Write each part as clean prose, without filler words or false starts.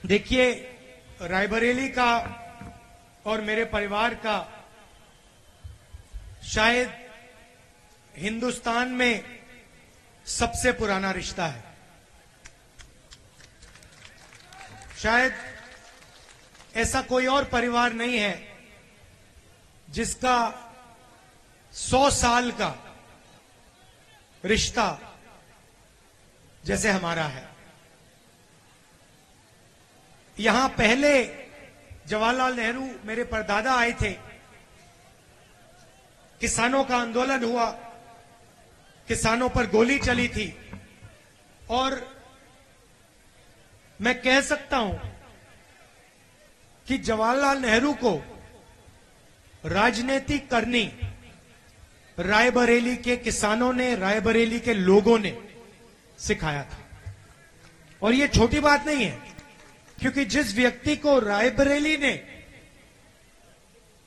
देखिए, रायबरेली का और मेरे परिवार का शायद हिंदुस्तान में सबसे पुराना रिश्ता है। शायद ऐसा कोई और परिवार नहीं है जिसका 100 साल का रिश्ता जैसे हमारा है। यहां पहले जवाहरलाल नेहरू मेरे परदादा आए थे, किसानों का आंदोलन हुआ, किसानों पर गोली चली थी और मैं कह सकता हूं कि जवाहरलाल नेहरू को राजनीति करनी रायबरेली के किसानों ने, रायबरेली के लोगों ने सिखाया था। और यह छोटी बात नहीं है, क्योंकि जिस व्यक्ति को रायबरेली ने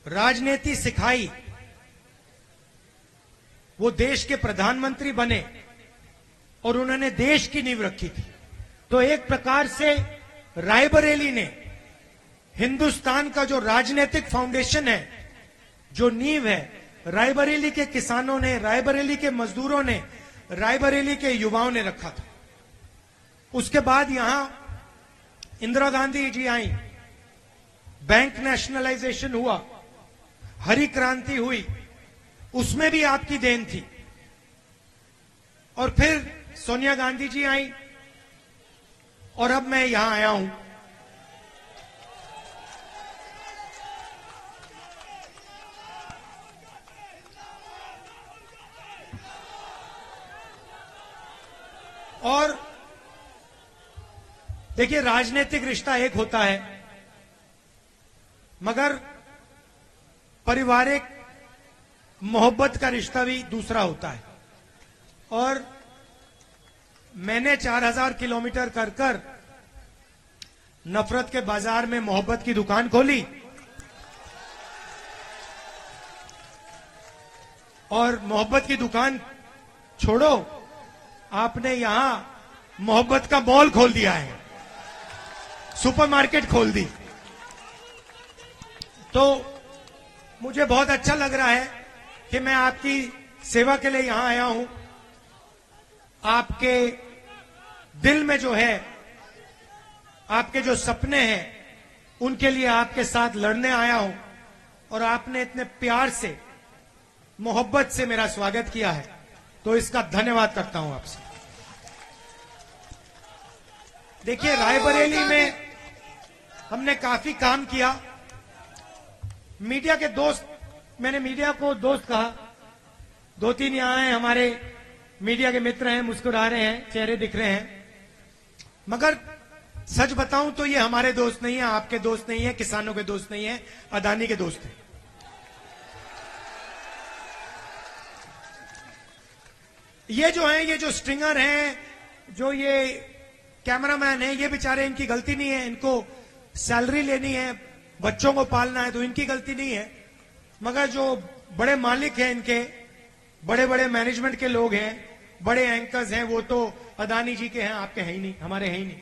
राजनीति सिखाई वो देश के प्रधानमंत्री बने और उन्होंने देश की नींव रखी थी। तो एक प्रकार से रायबरेली ने हिंदुस्तान का जो राजनीतिक फाउंडेशन है, जो नींव है, रायबरेली के किसानों ने, रायबरेली के मजदूरों ने, रायबरेली के युवाओं ने रखा था। उसके बाद यहां इंदिरा गांधी जी आई, बैंक नेशनलाइजेशन हुआ, हरी क्रांति हुई, उसमें भी आपकी देन थी। और फिर सोनिया गांधी जी आई और अब मैं यहां आया हूं। और देखिए, राजनीतिक रिश्ता एक होता है, मगर पारिवारिक मोहब्बत का रिश्ता भी दूसरा होता है। और मैंने 4000 किलोमीटर कर कर नफरत के बाजार में मोहब्बत की दुकान खोली और मोहब्बत की दुकान छोड़ो, आपने यहां मोहब्बत का मॉल खोल दिया है, सुपरमार्केट खोल दी। तो मुझे बहुत अच्छा लग रहा है कि मैं आपकी सेवा के लिए यहां आया हूं। आपके दिल में जो है, आपके जो सपने हैं, उनके लिए आपके साथ लड़ने आया हूं और आपने इतने प्यार से, मोहब्बत से मेरा स्वागत किया है, तो इसका धन्यवाद करता हूं आपसे। देखिए, रायबरेली में हमने काफी काम किया। मीडिया के दोस्त, मैंने मीडिया को दोस्त कहा, 2-3 यहां हैं, हमारे मीडिया के मित्र हैं, मुस्कुरा रहे हैं, चेहरे दिख रहे हैं। मगर सच बताऊं तो ये हमारे दोस्त नहीं है, आपके दोस्त नहीं है, किसानों के दोस्त नहीं है, अदानी के दोस्त हैं। ये जो हैं, ये जो स्ट्रिंगर हैं, जो ये कैमरामैन हैं, ये बेचारे, इनकी गलती नहीं है। इनको सैलरी लेनी है, बच्चों को पालना है, तो इनकी गलती नहीं है। मगर जो बड़े मालिक हैं, इनके बड़े बड़े मैनेजमेंट के लोग हैं, बड़े एंकर्स हैं, वो तो अदानी जी के हैं, आपके हैं ही नहीं, हमारे हैं ही नहीं।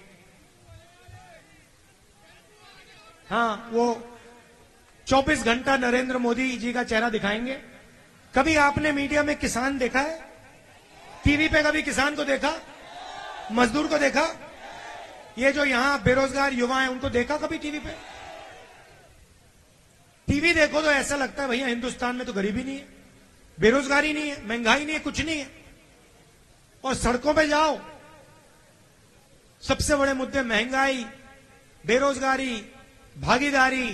हाँ, वो 24 घंटा नरेंद्र मोदी जी का चेहरा दिखाएंगे। कभी आपने मीडिया में किसान देखा है? टीवी पे कभी किसान को देखा? मजदूर को देखा? ये जो यहां बेरोजगार युवा हैं, उनको देखा कभी टीवी पे? टीवी देखो तो ऐसा लगता है भैया हिंदुस्तान में तो गरीबी नहीं है, बेरोजगारी नहीं है, महंगाई नहीं है, कुछ नहीं है। और सड़कों पे जाओ, सबसे बड़े मुद्दे महंगाई, बेरोजगारी, भागीदारी।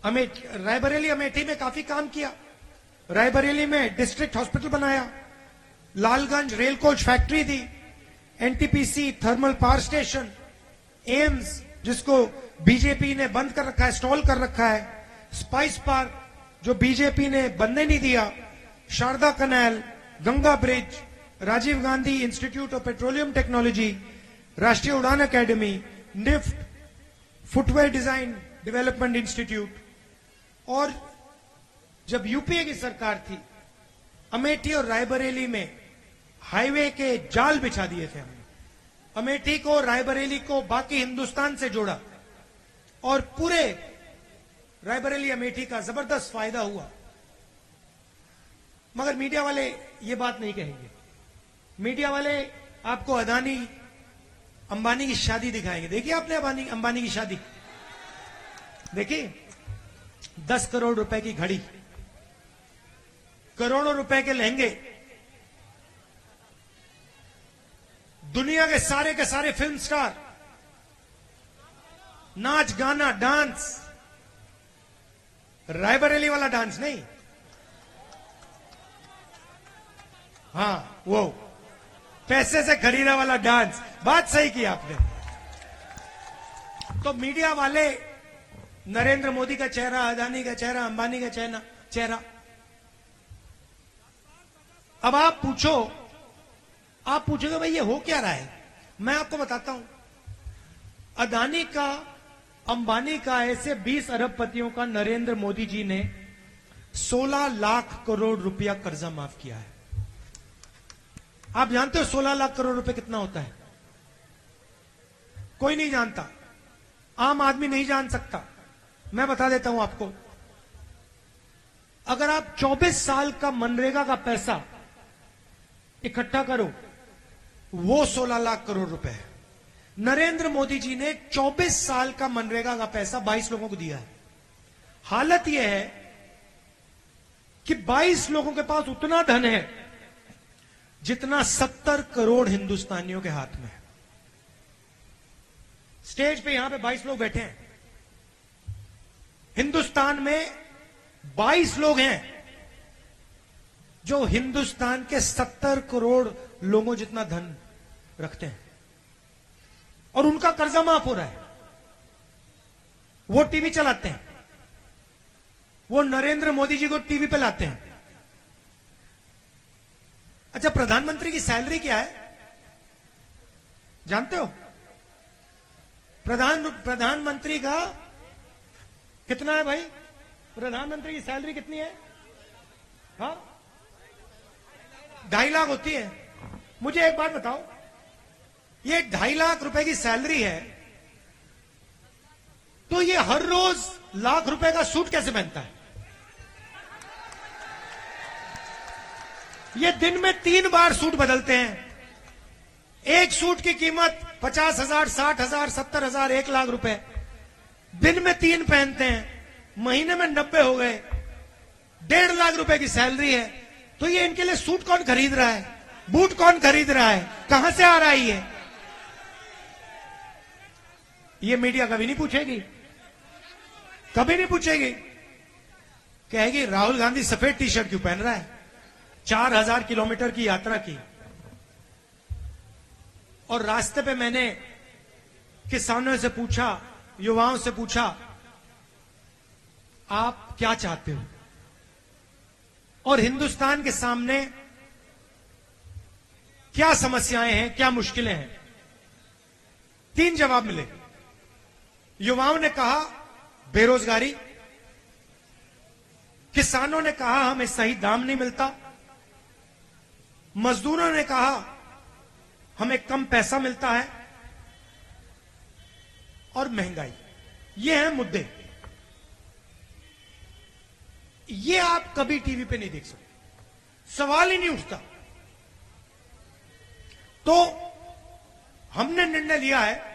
रायबरेली अमेठी में काफी काम किया। रायबरेली में डिस्ट्रिक्ट हॉस्पिटल बनाया, लालगंज रेल कोच फैक्ट्री थी, NTPC thermal power station, AIIMS जिसको बीजेपी ने बंद कर रखा है, स्टॉल कर रखा है, स्पाइस पार्क जो बीजेपी ने बनने नहीं दिया, Sharda canal, Ganga bridge, Rajiv Gandhi institute of petroleum technology, राष्ट्रीय उड़ान academy, NIFT, footwear design development institute. और जब यूपीए की सरकार थी, अमेठी और रायबरेली में हाईवे के जाल बिछा दिए थे हमने। अमेठी को, रायबरेली को बाकी हिंदुस्तान से जोड़ा और पूरे रायबरेली अमेठी का जबरदस्त फायदा हुआ। मगर मीडिया वाले ये बात नहीं कहेंगे। मीडिया वाले आपको अदानी अंबानी की शादी दिखाएंगे। देखिए आपने अंबानी की शादी देखिए, 10 करोड़ रुपए की घड़ी, करोड़ों रुपए के लहंगे, दुनिया के सारे फिल्म स्टार, नाच गाना डांस, रायबरेली वाला डांस नहीं, हां वो पैसे से खरीदा वाला डांस। बात सही की आपने। तो मीडिया वाले नरेंद्र मोदी का चेहरा, अदानी का चेहरा, अंबानी का चेहरा। अब आप पूछोगे भाई ये हो क्या रहा है। मैं आपको बताता हूं। अदानी का, अंबानी का, ऐसे 20 अरबपतियों का नरेंद्र मोदी जी ने 16 लाख करोड़ रुपया कर्जा माफ किया है। आप जानते हो 16 लाख करोड़ रुपए कितना होता है? कोई नहीं जानता, आम आदमी नहीं जान सकता। मैं बता देता हूं आपको। अगर आप 24 साल का मनरेगा का पैसा इकट्ठा करो, वो 16 लाख करोड़ रुपए है। नरेंद्र मोदी जी ने 24 साल का मनरेगा का पैसा 22 लोगों को दिया है। हालत यह है कि 22 लोगों के पास उतना धन है जितना 70 करोड़ हिंदुस्तानियों के हाथ में है। स्टेज पे यहां पे 22 लोग बैठे हैं। हिंदुस्तान में 22 लोग हैं जो हिंदुस्तान के 70 करोड़ लोगों जितना धन रखते हैं और उनका कर्जा माफ हो रहा है। वो टीवी चलाते हैं, वो नरेंद्र मोदी जी को टीवी पे लाते हैं। अच्छा, प्रधानमंत्री की सैलरी क्या है जानते हो? प्रधानमंत्री का कितना है भाई? प्रधानमंत्री की सैलरी कितनी है? हाँ, 2.5 लाख होती है। मुझे एक बात बताओ, ये 2.5 लाख रुपए की सैलरी है तो ये हर रोज लाख रुपए का सूट कैसे पहनता है? ये दिन में 3 बार सूट बदलते हैं। एक सूट की कीमत 50,000, 60,000, 70,000, 1 लाख रुपए। दिन में 3 पहनते हैं, महीने में 90 हो गए, 1.5 लाख रुपए की सैलरी है। तो ये इनके लिए सूट कौन खरीद रहा है? बूट कौन खरीद रहा है? कहां से आ रहा है ये मीडिया कभी नहीं पूछेगी, कभी नहीं पूछेगी। कहेगी राहुल गांधी सफेद टी शर्ट क्यों पहन रहा है? 4000 किलोमीटर की यात्रा की और रास्ते पे मैंने किसानों से पूछा, युवाओं से पूछा, आप क्या चाहते हो? और हिंदुस्तान के सामने क्या समस्याएं हैं, क्या मुश्किलें हैं? 3 जवाब मिले। युवाओं ने कहा बेरोजगारी, किसानों ने कहा हमें सही दाम नहीं मिलता, मजदूरों ने कहा हमें कम पैसा मिलता है, और महंगाई। ये हैं मुद्दे। ये आप कभी टीवी पे नहीं देख सकते, सवाल ही नहीं उठता। तो हमने निर्णय लिया है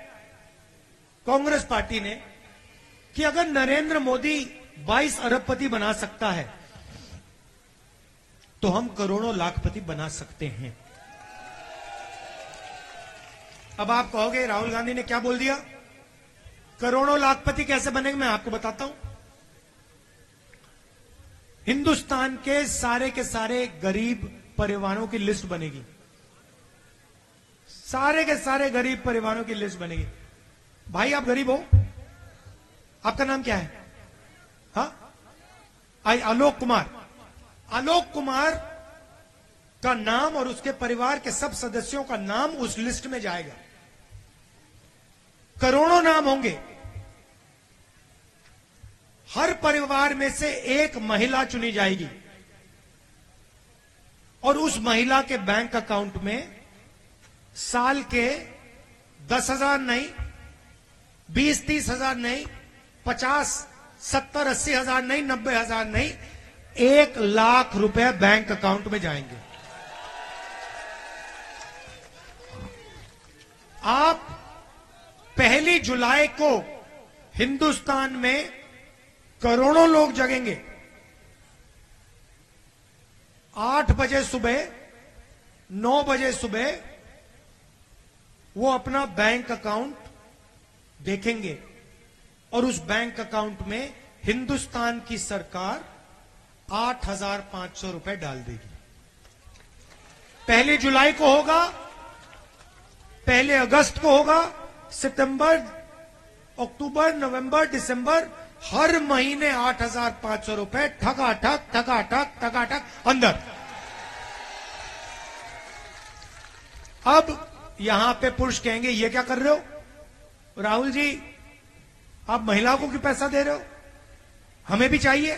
कांग्रेस पार्टी ने कि अगर नरेंद्र मोदी 22 अरबपति बना सकता है तो हम करोड़ों लाखपति बना सकते हैं। अब आप कहोगे राहुल गांधी ने क्या बोल दिया? करोड़ों लाखपति कैसे बनेंगे? मैं आपको बताता हूं। हिंदुस्तान के सारे गरीब परिवारों की लिस्ट बनेगी, सारे के सारे गरीब परिवारों की लिस्ट बनेगी। भाई आप गरीब हो, आपका नाम क्या है? आलोक कुमार। आलोक कुमार का नाम और उसके परिवार के सब सदस्यों का नाम उस लिस्ट में जाएगा। करोड़ों नाम होंगे। हर परिवार में से एक महिला चुनी जाएगी और उस महिला के बैंक अकाउंट में साल के 10,000 नहीं, 20-30 हजार नहीं, 50-70-80 हजार नहीं, 90 हजार नहीं, 1 लाख रुपए बैंक अकाउंट में जाएंगे। आप 1 जुलाई को हिंदुस्तान में करोड़ों लोग जगेंगे। 8 बजे सुबह, 9 बजे सुबह वो अपना बैंक अकाउंट देखेंगे और उस बैंक अकाउंट में हिंदुस्तान की सरकार 8,500 रुपए डाल देगी। 1 जुलाई को होगा, 1 अगस्त को होगा, सितंबर, अक्टूबर, नवंबर, दिसंबर, हर महीने 8,500 रुपए ठकाठक ठकाठक ठकाठक अंदर। अब यहां पे पुरुष कहेंगे ये क्या कर रहे हो राहुल जी, आप महिलाओं को क्यों पैसा दे रहे हो, हमें भी चाहिए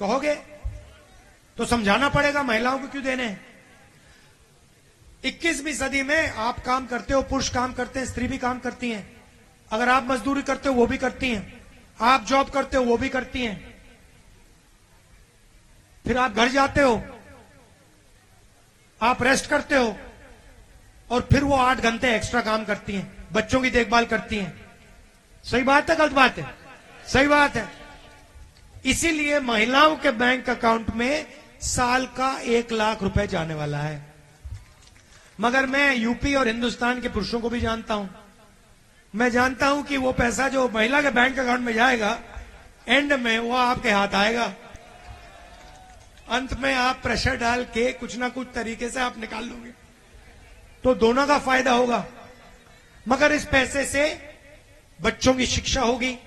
कहोगे तो समझाना पड़ेगा महिलाओं को क्यों देने हैं। 21वीं सदी में आप काम करते हो, पुरुष काम करते हैं, स्त्री भी काम करती हैं। अगर आप मजदूरी करते हो वो भी करती हैं, आप जॉब करते हो वो भी करती हैं, फिर आप घर जाते हो, आप रेस्ट करते हो और फिर वो 8 घंटे एक्स्ट्रा काम करती हैं, बच्चों की देखभाल करती हैं। सही बात है गलत बात है? सही बात है। इसीलिए महिलाओं के बैंक अकाउंट में साल का 1 लाख रुपए जाने वाला है। मगर मैं यूपी और हिंदुस्तान के पुरुषों को भी जानता हूं। मैं जानता हूं कि वो पैसा जो महिला के बैंक अकाउंट में जाएगा, एंड में वो आपके हाथ आएगा। अंत में आप प्रेशर डाल के कुछ ना कुछ तरीके से आप निकाल लोगे, तो दोनों का फायदा होगा। मगर इस पैसे से बच्चों की शिक्षा होगी,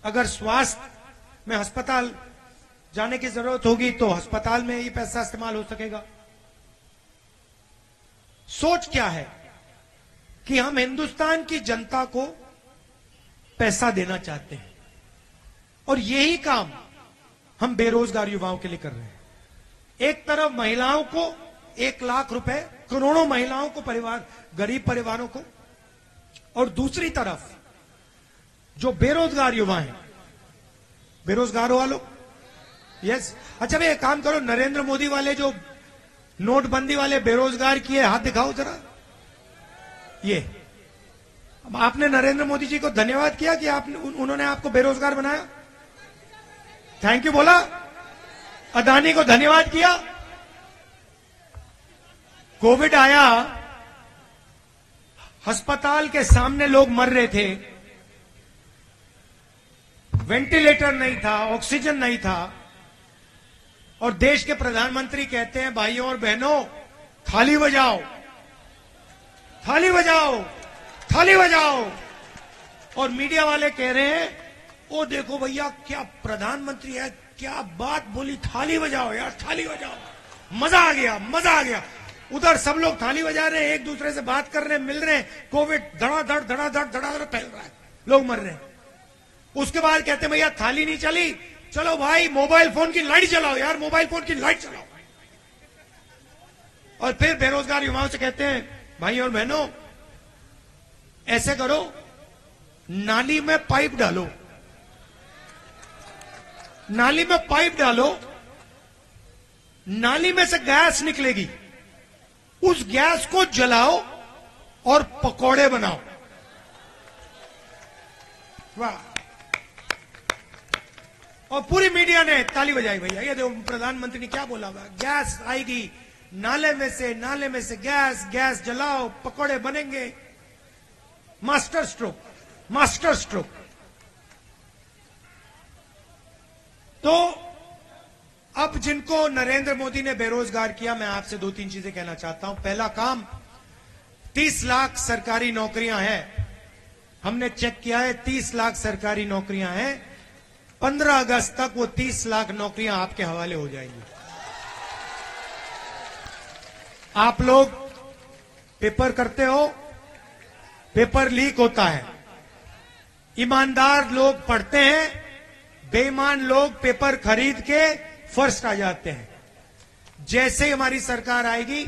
अगर स्वास्थ्य में अस्पताल जाने की जरूरत होगी तो अस्पताल में ये पैसा इस्तेमाल हो सकेगा। सोच क्या है कि हम हिंदुस्तान की जनता को पैसा देना चाहते हैं और यही काम हम बेरोजगार युवाओं के लिए कर रहे हैं। एक तरफ महिलाओं को 1 लाख रुपए, करोड़ों महिलाओं को, परिवार, गरीब परिवारों को, और दूसरी तरफ जो बेरोजगार युवा हैं, बेरोजगार वालों, यस। अच्छा भाई एक काम करो, नरेंद्र मोदी वाले जो नोटबंदी वाले बेरोजगार किए, हाथ दिखाओ जरा। ये अब आपने नरेंद्र मोदी जी को धन्यवाद किया कि उन्होंने आपको बेरोजगार बनाया? थैंक यू बोला? अदानी को धन्यवाद किया? कोविड आया, अस्पताल के सामने लोग मर रहे थे, वेंटिलेटर नहीं था, ऑक्सीजन नहीं था, और देश के प्रधानमंत्री कहते हैं भाइयों और बहनों थाली बजाओ, थाली बजाओ, थाली बजाओ। और मीडिया वाले कह रहे हैं ओ देखो भैया क्या प्रधानमंत्री है, क्या बात बोली, थाली बजाओ यार, थाली बजाओ, मजा आ गया, मजा आ गया। उधर सब लोग थाली बजा रहे हैं, एक दूसरे से बात कर रहे हैं, मिल रहे हैं, कोविड धड़ाधड़ धड़ाधड़ धड़ाधड़ फैल रहा है, लोग मर रहे हैं। उसके बाद कहते हैं भैया थाली नहीं चली, चलो भाई मोबाइल फोन की लाइट जलाओ यार, मोबाइल फोन की लाइट जलाओ। और फिर बेरोजगार युवाओं से कहते हैं भाई और बहनों ऐसे करो, नाली में पाइप डालो, नाली में पाइप डालो, नाली में से गैस निकलेगी, उस गैस को जलाओ और पकौड़े बनाओ। वाह। और पूरी मीडिया ने ताली बजाई भैया, ये देखो प्रधानमंत्री ने क्या बोला, गैस आएगी नाले में से गैस, गैस जलाओ, पकौड़े बनेंगे। Master stroke, master stroke. तो अब जिनको नरेंद्र मोदी ने बेरोजगार किया, मैं आपसे 2-3 चीजें कहना चाहता हूं। पहला काम, 30 लाख सरकारी नौकरियां हैं, हमने चेक किया है, 30 लाख सरकारी नौकरियां हैं। 15 अगस्त तक वो 30 लाख नौकरियां आपके हवाले हो जाएंगी। आप लोग पेपर करते हो, पेपर लीक होता है, ईमानदार लोग पढ़ते हैं, बेईमान लोग पेपर खरीद के फर्स्ट आ जाते हैं। जैसे ही हमारी सरकार आएगी,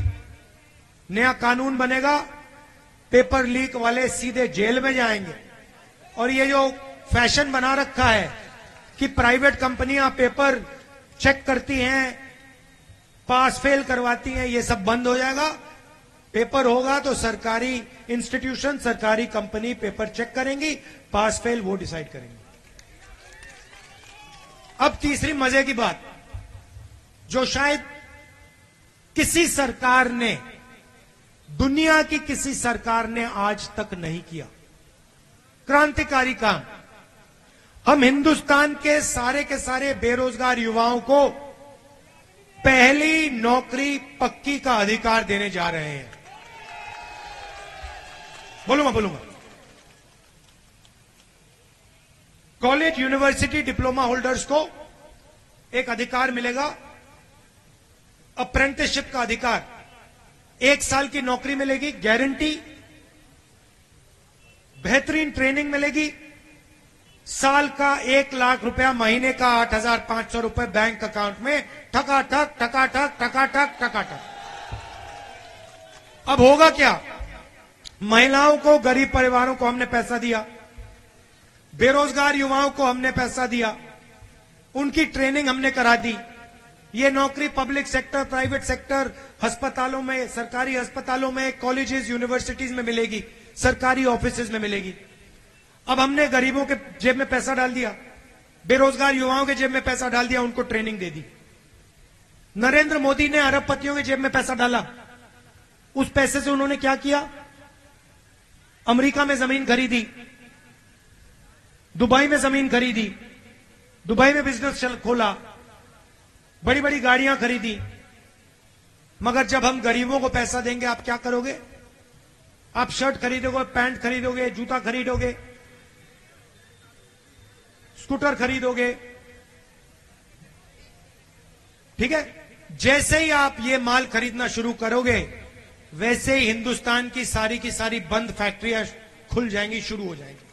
नया कानून बनेगा, पेपर लीक वाले सीधे जेल में जाएंगे। और ये जो फैशन बना रखा है कि प्राइवेट कंपनियां पेपर चेक करती हैं, पास फेल करवाती हैं, ये सब बंद हो जाएगा। पेपर होगा तो सरकारी इंस्टीट्यूशन, सरकारी कंपनी पेपर चेक करेंगी, पास फेल वो डिसाइड करेंगे। अब तीसरी मजे की बात, जो शायद किसी सरकार ने, दुनिया की किसी सरकार ने आज तक नहीं किया, क्रांतिकारी काम। हम हिंदुस्तान के सारे बेरोजगार युवाओं को पहली नौकरी पक्की का अधिकार देने जा रहे हैं। बोलूंगा। कॉलेज, यूनिवर्सिटी, डिप्लोमा होल्डर्स को एक अधिकार मिलेगा, अप्रेंटिसशिप का अधिकार। 1 साल की नौकरी मिलेगी, गारंटी, बेहतरीन ट्रेनिंग मिलेगी, साल का 1 लाख रुपया, महीने का 8,500 रुपए बैंक अकाउंट में, ठकाठक ठकाठक ठकाठक ठकाठक। अब होगा क्या? महिलाओं को, गरीब परिवारों को हमने पैसा दिया, बेरोजगार युवाओं को हमने पैसा दिया, उनकी ट्रेनिंग हमने करा दी। ये नौकरी पब्लिक सेक्टर, प्राइवेट सेक्टर, अस्पतालों में, सरकारी अस्पतालों में, कॉलेजेस, यूनिवर्सिटीज में मिलेगी, सरकारी ऑफिसेज में मिलेगी। अब हमने गरीबों के जेब में पैसा डाल दिया, बेरोजगार युवाओं के जेब में पैसा डाल दिया, उनको ट्रेनिंग दे दी। नरेंद्र मोदी ने अरबपतियों के जेब में पैसा डाला, उस पैसे से उन्होंने क्या किया? अमेरिका में जमीन खरीदी, दुबई में जमीन खरीदी, दुबई में बिजनेस खोला, बड़ी बड़ी गाड़ियां खरीदी। मगर जब हम गरीबों को पैसा देंगे, आप क्या करोगे? आप शर्ट खरीदोगे, पैंट खरीदोगे, जूता खरीदोगे, स्कूटर खरीदोगे, ठीक है? जैसे ही आप ये माल खरीदना शुरू करोगे, वैसे ही हिंदुस्तान की सारी बंद फैक्ट्रियां खुल जाएंगी, शुरू हो जाएंगी,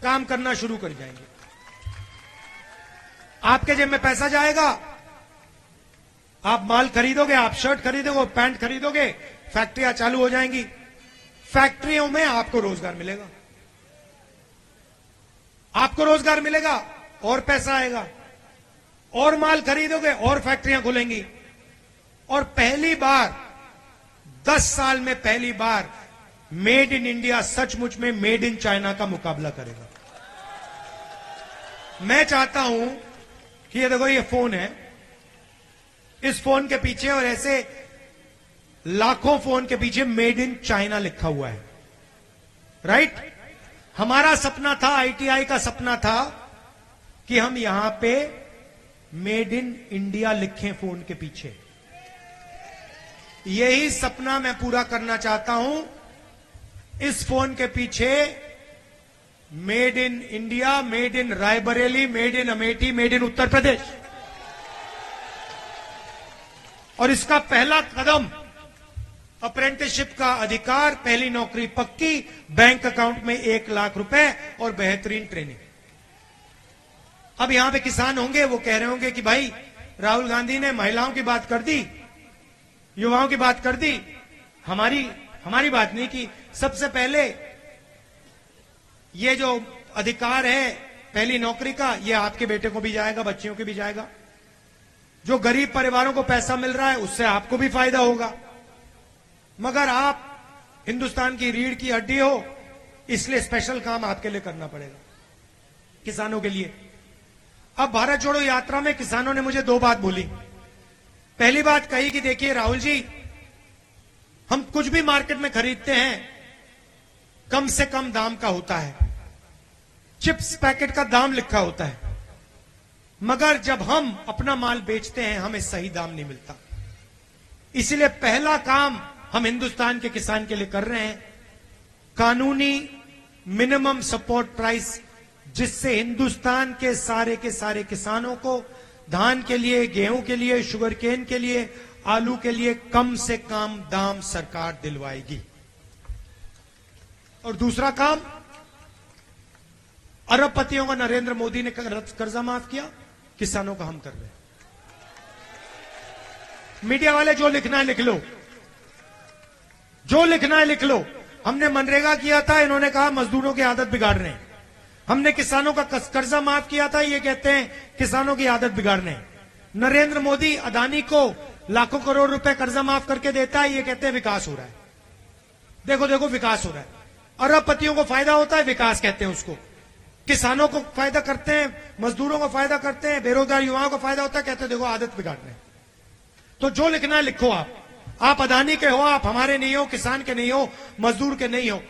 काम करना शुरू कर जाएंगे। आपके जेब में पैसा जाएगा, आप माल खरीदोगे, आप शर्ट खरीदोगे, पैंट खरीदोगे, फैक्ट्रियां चालू हो जाएंगी, फैक्ट्रियों में आपको रोजगार मिलेगा, आपको रोजगार मिलेगा और पैसा आएगा, और माल खरीदोगे और फैक्ट्रियां खुलेंगी, और पहली बार 10 साल में पहली बार मेड इन इंडिया सचमुच में मेड इन चाइना का मुकाबला करेगा। मैं चाहता हूं कि ये देखो, ये फोन है, इस फोन के पीछे और ऐसे लाखों फोन के पीछे मेड इन चाइना लिखा हुआ है, राइट? हमारा सपना था, आईटीआई का सपना था कि हम यहां पे मेड इन इंडिया लिखें फोन के पीछे। यही सपना मैं पूरा करना चाहता हूं। इस फोन के पीछे made in India, made in Raebareli, made in Amethi, made in Uttar Pradesh. और इसका पहला कदम अप्रेंटिसशिप का अधिकार, पहली नौकरी पक्की, बैंक अकाउंट में 1 लाख रुपए और बेहतरीन ट्रेनिंग। अब यहां पे किसान होंगे, वो कह रहे होंगे कि भाई राहुल गांधी ने महिलाओं की बात कर दी, युवाओं की बात कर दी, हमारी बात नहीं की। सबसे पहले ये जो अधिकार है पहली नौकरी का, ये आपके बेटे को भी जाएगा, बच्चियों को भी जाएगा। जो गरीब परिवारों को पैसा मिल रहा है, उससे आपको भी फायदा होगा। मगर आप हिंदुस्तान की रीढ़ की हड्डी हो, इसलिए स्पेशल काम आपके लिए करना पड़ेगा, किसानों के लिए। अब भारत जोड़ो यात्रा में किसानों ने मुझे 2 बात बोली। पहली बात कही कि देखिए राहुल जी, हम कुछ भी मार्केट में खरीदते हैं, कम से कम दाम का होता है, चिप्स पैकेट का दाम लिखा होता है, मगर जब हम अपना माल बेचते हैं, हमें सही दाम नहीं मिलता। इसलिए पहला काम हम हिंदुस्तान के किसान के लिए कर रहे हैं, कानूनी मिनिमम सपोर्ट प्राइस, जिससे हिंदुस्तान के सारे किसानों को धान के लिए, गेहूं के लिए, शुगर केन के लिए, आलू के लिए कम से कम दाम सरकार दिलवाएगी। और दूसरा काम, अरबपतियों का नरेंद्र मोदी ने कर्जा माफ किया, किसानों का हम कर रहे हैं। मीडिया वाले जो लिखना है लिख लो, जो लिखना है लिख लो। हमने मनरेगा किया था, इन्होंने कहा मजदूरों की आदत बिगाड़ रहे हैं। हमने किसानों का कर्जा माफ किया था, ये कहते हैं किसानों की आदत बिगाड़ रहे हैं। नरेंद्र मोदी अदानी को लाखों करोड़ रुपए कर्जा माफ करके देता है, ये कहते हैं विकास हो रहा है। देखो देखो विकास हो रहा है। अरबपतियों को फायदा होता है, विकास कहते हैं उसको। किसानों को फायदा करते हैं, मजदूरों को फायदा करते हैं, बेरोजगार युवाओं को फायदा होता है, कहते हैं देखो आदत बिगाड़ रहे हैं। तो जो लिखना है लिखो। आप अदानी के हो, आप हमारे नहीं हो, किसान के नहीं हो, मजदूर के नहीं हो,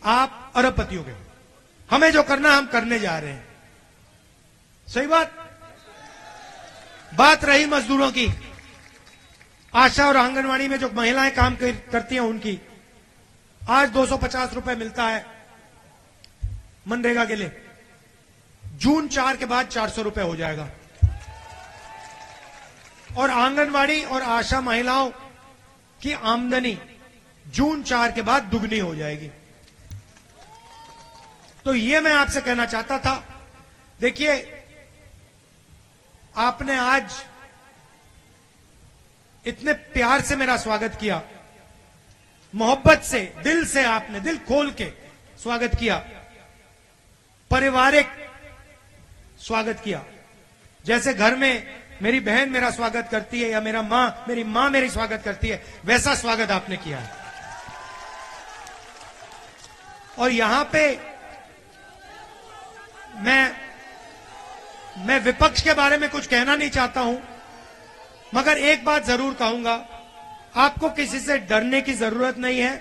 आप अरबपतियों के हो। हमें जो करना हम करने जा रहे हैं। सही बात रही मजदूरों की, आशा और आंगनवाड़ी में जो महिलाएं काम करती हैं उनकी आज 250 रुपए मिलता है मनरेगा के लिए। जून 4 के बाद 400 रुपए हो जाएगा। और आंगनवाड़ी और आशा महिलाओं की आमदनी जून 4 के बाद दुगनी हो जाएगी। तो ये मैं आपसे कहना चाहता था। देखिए, आपने आज इतने प्यार से मेरा स्वागत किया, मोहब्बत से, दिल से, आपने दिल खोल के स्वागत किया, पारिवारिक स्वागत किया। जैसे घर में मेरी बहन मेरा स्वागत करती है या मेरी मां मेरी स्वागत करती है, वैसा स्वागत आपने किया है। और यहां पे मैं विपक्ष के बारे में कुछ कहना नहीं चाहता हूं, मगर एक बात जरूर कहूंगा, आपको किसी से डरने की जरूरत नहीं है।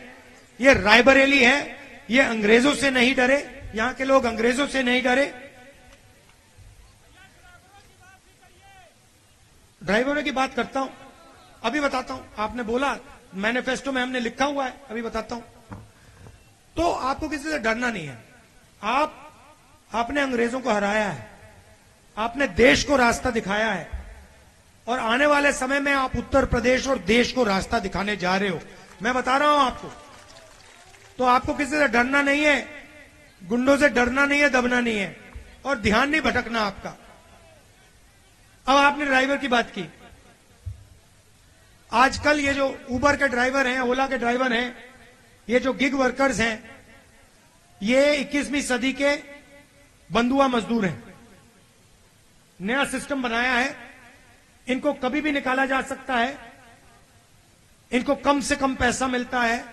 ये रायबरेली है, ये अंग्रेजों से नहीं डरे, यहां के लोग अंग्रेजों से नहीं डरे। ड्राइवरों की बात करता हूं, अभी बताता हूं। आपने बोला मैनिफेस्टो में हमने लिखा हुआ है, अभी बताता हूं। तो आपको किसी से डरना नहीं है। आपने अंग्रेजों को हराया है, आपने देश को रास्ता दिखाया है, और आने वाले समय में आप उत्तर प्रदेश और देश को रास्ता दिखाने जा रहे हो। मैं बता रहा हूं आपको। तो आपको किसी से डरना नहीं है, गुंडों से डरना नहीं है, दबना नहीं है, और ध्यान नहीं भटकना आपका। अब आपने ड्राइवर की बात की। आजकल ये जो उबर के ड्राइवर हैं, ओला के ड्राइवर हैं, ये जो गिग वर्कर्स हैं, ये 21वीं सदी के बंधुआ मजदूर हैं। नया सिस्टम बनाया है, इनको कभी भी निकाला जा सकता है, इनको कम से कम पैसा मिलता है,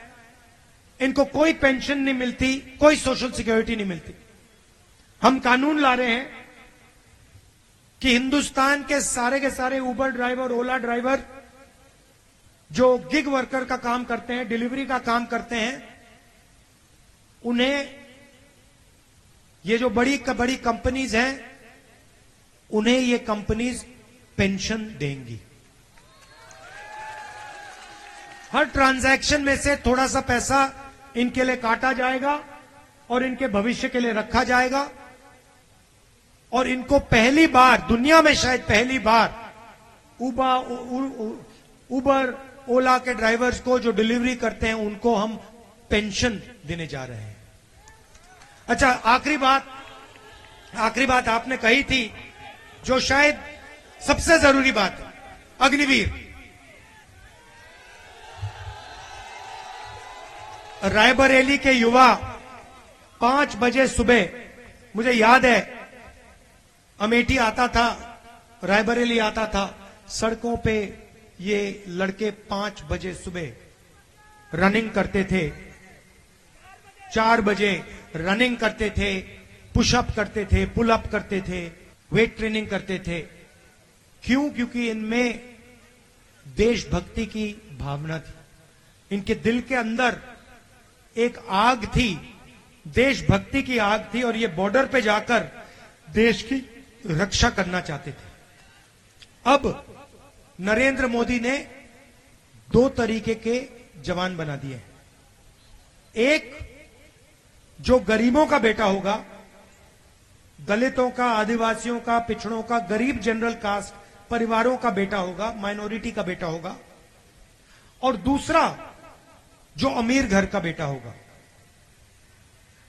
इनको कोई पेंशन नहीं मिलती, कोई सोशल सिक्योरिटी नहीं मिलती। हम कानून ला रहे हैं कि हिंदुस्तान के सारे उबर ड्राइवर, ओला ड्राइवर जो गिग वर्कर का काम करते हैं, डिलीवरी का काम करते हैं, उन्हें ये जो बड़ी कंपनीज हैं, उन्हें ये कंपनीज पेंशन देंगी। हर ट्रांजैक्शन में से थोड़ा सा पैसा इनके लिए काटा जाएगा और इनके भविष्य के लिए रखा जाएगा। और इनको पहली बार, दुनिया में शायद पहली बार, उबर ओला के ड्राइवर्स को जो डिलीवरी करते हैं, उनको हम पेंशन देने जा रहे हैं। अच्छा, आखिरी बात आपने कही थी, जो शायद सबसे जरूरी बात है, अग्निवीर। रायबरेली के युवा 5 बजे सुबह, मुझे याद है, अमेठी आता था, रायबरेली आता था, सड़कों पे ये लड़के 5 बजे सुबह रनिंग करते थे, 4 बजे रनिंग करते थे, पुशअप करते थे, पुलअप करते थे, वेट ट्रेनिंग करते थे। क्यों? क्योंकि इनमें देशभक्ति की भावना थी, इनके दिल के अंदर एक आग थी, देशभक्ति की आग थी, और ये बॉर्डर पे जाकर देश की रक्षा करना चाहते थे। अब नरेंद्र मोदी ने 2 तरीके के जवान बना दिए हैं। एक जो गरीबों का बेटा होगा, दलितों का, आदिवासियों का, पिछड़ों का, गरीब जनरल कास्ट परिवारों का बेटा होगा, माइनॉरिटी का बेटा होगा। और दूसरा जो अमीर घर का बेटा होगा।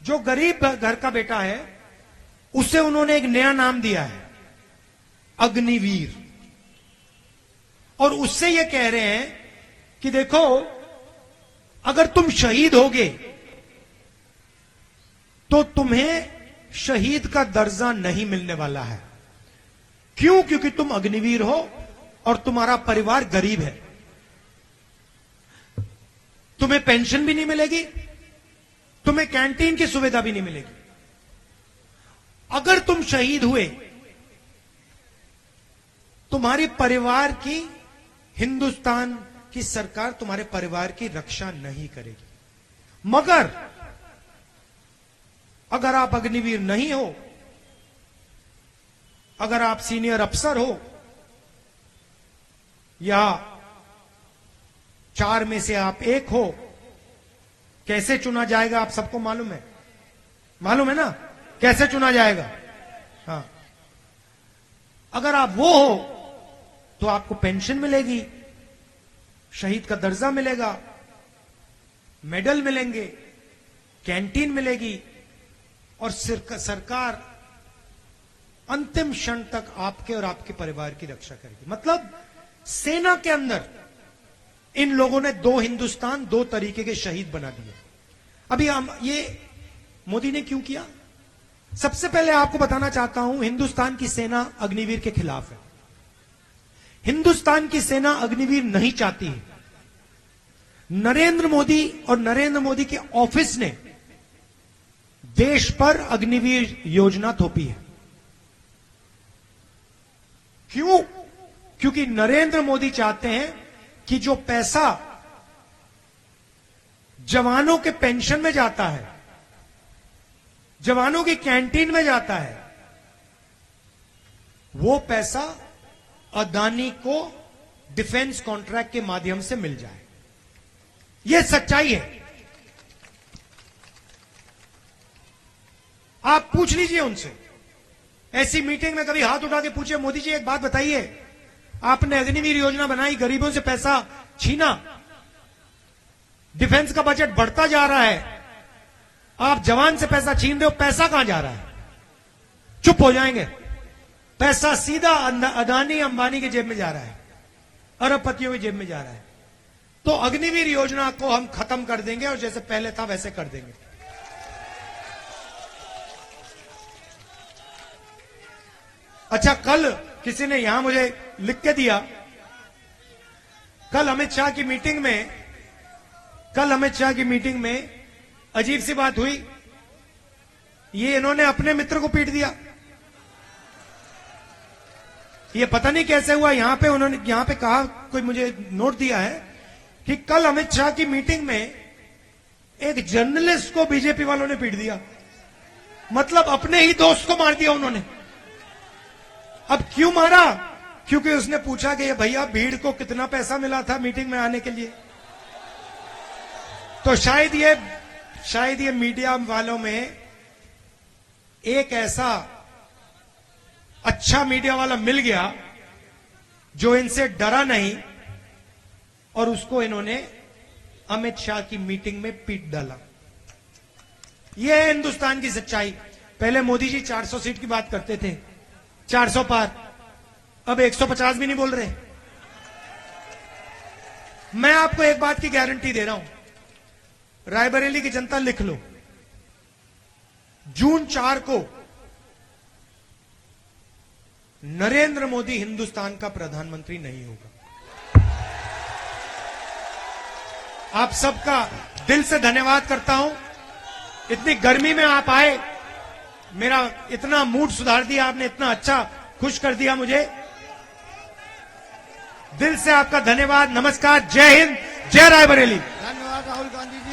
जो गरीब घर का बेटा है, उसे उन्होंने एक नया नाम दिया है, अग्निवीर। और उससे ये कह रहे हैं कि देखो, अगर तुम शहीद होगे तो तुम्हें शहीद का दर्जा नहीं मिलने वाला है। क्यों? क्योंकि तुम अग्निवीर हो और तुम्हारा परिवार गरीब है। तुम्हें पेंशन भी नहीं मिलेगी, तुम्हें कैंटीन की सुविधा भी नहीं मिलेगी। अगर तुम शहीद हुए, तुम्हारी परिवार की, हिंदुस्तान की सरकार तुम्हारे परिवार की रक्षा नहीं करेगी। मगर अगर आप अग्निवीर नहीं हो, अगर आप सीनियर अफसर हो, या 4 में से आप एक हो, कैसे चुना जाएगा आप सबको मालूम है? मालूम है ना कैसे चुना जाएगा? हाँ, अगर आप वो हो तो आपको पेंशन मिलेगी, शहीद का दर्जा मिलेगा, मेडल मिलेंगे, कैंटीन मिलेगी, और सरकार अंतिम क्षण तक आपके और आपके परिवार की रक्षा करेगी। मतलब सेना के अंदर इन लोगों ने 2 हिंदुस्तान, 2 तरीके के शहीद बना दिए। अभी हम ये मोदी ने क्यों किया? सबसे पहले आपको बताना चाहता हूं, हिंदुस्तान की सेना अग्निवीर के खिलाफ है। हिंदुस्तान की सेना अग्निवीर नहीं चाहती है। नरेंद्र मोदी और नरेंद्र मोदी के ऑफिस ने देश पर अग्निवीर योजना थोपी है। क्यों? क्योंकि नरेंद्र मोदी चाहते हैं कि जो पैसा जवानों के पेंशन में जाता है, जवानों की कैंटीन में जाता है, वो पैसा अदानी को डिफेंस कॉन्ट्रैक्ट के माध्यम से मिल जाए। यह सच्चाई है। आप पूछ लीजिए उनसे, ऐसी मीटिंग में कभी हाथ उठा के पूछे, मोदी जी एक बात बताइए, आपने अग्निवीर योजना बनाई, गरीबों से पैसा छीना, डिफेंस का बजट बढ़ता जा रहा है, आप जवान से पैसा छीन रहे हो, पैसा कहां जा रहा है? चुप हो जाएंगे। पैसा सीधा अदानी अंबानी की जेब में जा रहा है, अरबपतियों की जेब में जा रहा है। तो अग्निवीर योजना को हम खत्म कर देंगे और जैसे पहले था वैसे कर देंगे। अच्छा, कल किसी ने यहां मुझे लिख के दिया, कल अमित शाह की मीटिंग में अजीब सी बात हुई। ये इन्होंने अपने मित्र को पीट दिया। ये पता नहीं कैसे हुआ। यहां पे कहा, कोई मुझे नोट दिया है कि कल अमित शाह की मीटिंग में एक जर्नलिस्ट को बीजेपी वालों ने पीट दिया। मतलब अपने ही दोस्त को मार दिया उन्होंने। अब क्यों मारा? क्योंकि उसने पूछा कि ये भैया भीड़ को कितना पैसा मिला था मीटिंग में आने के लिए। तो शायद ये मीडिया वालों में एक ऐसा अच्छा मीडिया वाला मिल गया जो इनसे डरा नहीं, और उसको इन्होंने अमित शाह की मीटिंग में पीट डाला। यह है हिंदुस्तान की सच्चाई। पहले मोदी जी 400 सीट की बात करते थे, 400 पार, अब 150 भी नहीं बोल रहे। मैं आपको एक बात की गारंटी दे रहा हूं, रायबरेली की जनता लिख लो, जून 4 को नरेंद्र मोदी हिंदुस्तान का प्रधानमंत्री नहीं होगा। आप सबका दिल से धन्यवाद करता हूं। इतनी गर्मी में आप आए, मेरा इतना मूड सुधार दिया आपने, इतना अच्छा खुश कर दिया मुझे। दिल से आपका धन्यवाद। नमस्कार, जय हिंद, जय रायबरेली। धन्यवाद राहुल गांधी जी।